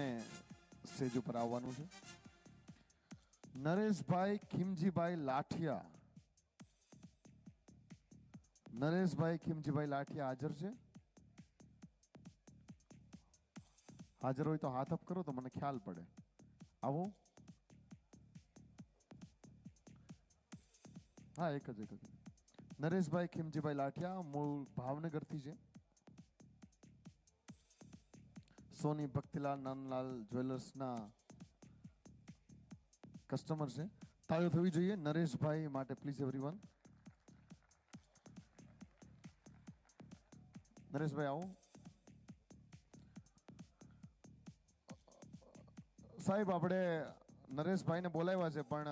એમને સ્ટેજ ઉપર આવવાનું છે. નરેશભાઈ ખીમજીભાઈ લાઠિયા. નરેશભાઈ ખીમજીભાઈ લાઠિયા હાજર છે? હાજર હોય તો હાથ અપ કરો તો મને ખ્યાલ પડે. આવો. હા, એક જ. નરેશભાઈ ખીમજીભાઈ લાઠિયા મૂળ ભાવનગરથી છે. સોની ભક્તિલાલ નાનલાલ જ્વેલર્સના કસ્ટમર છે. તાળીઓ થવી જોઈએ નરેશભાઈ માટે પ્લીઝ એવરીવન. નરેશભાઈ આવો. સાહેબ આપણે નરેશભાઈને બોલાવ્યા છે પણ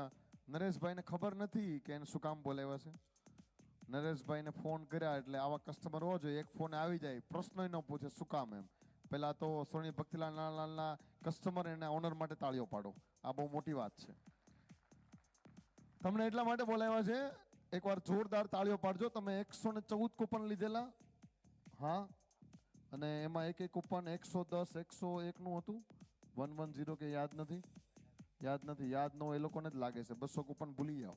નરેશભાઈને ખબર નથી કે એને શું કામ બોલાવ્યા છે. નરેશભાઈને ફોન કર્યા એટલે આવા કસ્ટમર હોવો જોઈએ. એક ફોન આવી જાય પ્રશ્ન ન પૂછે શું કામ એમ. પહેલા તો સોની ભક્તિલાલ નાનલાલના કસ્ટમર એના ઓનર માટે તાળીઓ પાડો. આ બહુ મોટી વાત છે. તમને એટલા માટે બોલાવ્યા છે. એકવાર જોરદાર તાળીઓ પાડજો. તમે 114 કૂપન લીધેલા. હા, અને એમાં એક કૂપન 110 101 નું હતું. 110 કે યાદ નથી? યાદ ન એ લોકોને જ લાગે છે. 200 કૂપન ભૂલી જાઓ.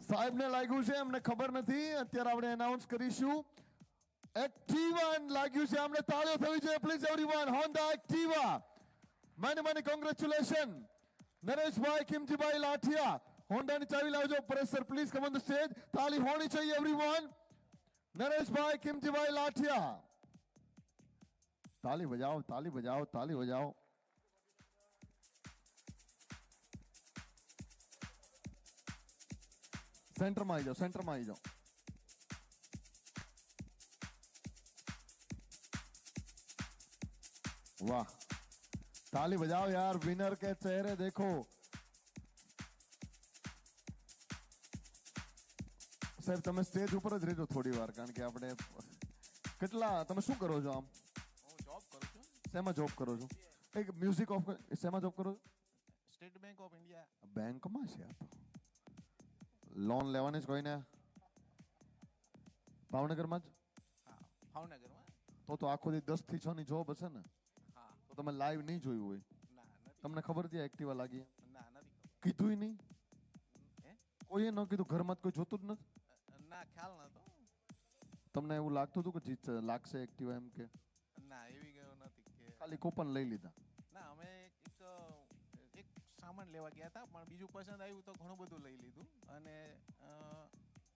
સાહેબને લાગ્યું છે એમને ખબર નથી. અત્યારે આપણે એનાઉન્સ કરીશું. એક્ટિવા લાગ્યું છે. અમને તાળીઓ થવી જોઈએ please everyone. Honda Activa. many congratulations. Nareshbhai Khimjibhai Lathiya. હોન્ડાની ચાવી લાવજો. Pressure please come on the stage. તાળી હોણી चाहिए એવરીવન. નરેશભાઈ ખીમજીભાઈ લાઠિયા. તાળી બજાવો, તાળી બજાવો, તાળી બજાવો. સેન્ટરમાં આવી જાઓ, સેન્ટરમાં આવી જાઓ. વાહ, ताली बजाओ यार. विनर के चेहरे देखो. સાહેબ તમે સ્ટેજ ઉપર જ રહેજો થોડી વાર, કારણ કે આપણે કેટલા તમે શું કરો છો? આમ હું જોબ કરું છું. શેમાં જોબ કરો છો? એક મ્યુઝિક ઓફ શેમાં જોબ કરો છો? State bank of India. બેંકમાં છે. આ તો લોન લેવાની જ કોઈને ભાવનગરમાં જ? હા, ભાવનગરમાં. તો આખો દી 10 થી 6 ની જોબ હશે ને? હા. તો તમે લાઈવ નહીં જોયું હોય? ના, નથી. તમને ખબર હતી એક્ટિવા લાગી? ના, નથી ખબર. કીધું નહીં? હે? કોઈએ ન કીધું? ઘરમાં કોઈ જોતું જ નથી? ના, ખ્યાલ નતો. તમને એવું લાગતું હતું કે જીત લાગશે એક્ટિવા એમ કે? ના, એવી ગયો નથી કે ખાલી કૂપન લઈ લીધા? ના, અમે એક સામાન લેવા ગયા હતા પણ બીજું પસંદ આવ્યું તો ઘણું બધું લઈ લીધું અને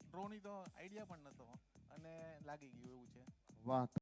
ડ્રોની તો આઈડિયા પણ નતો અને લાગી ગયું એવું છે. વાહ.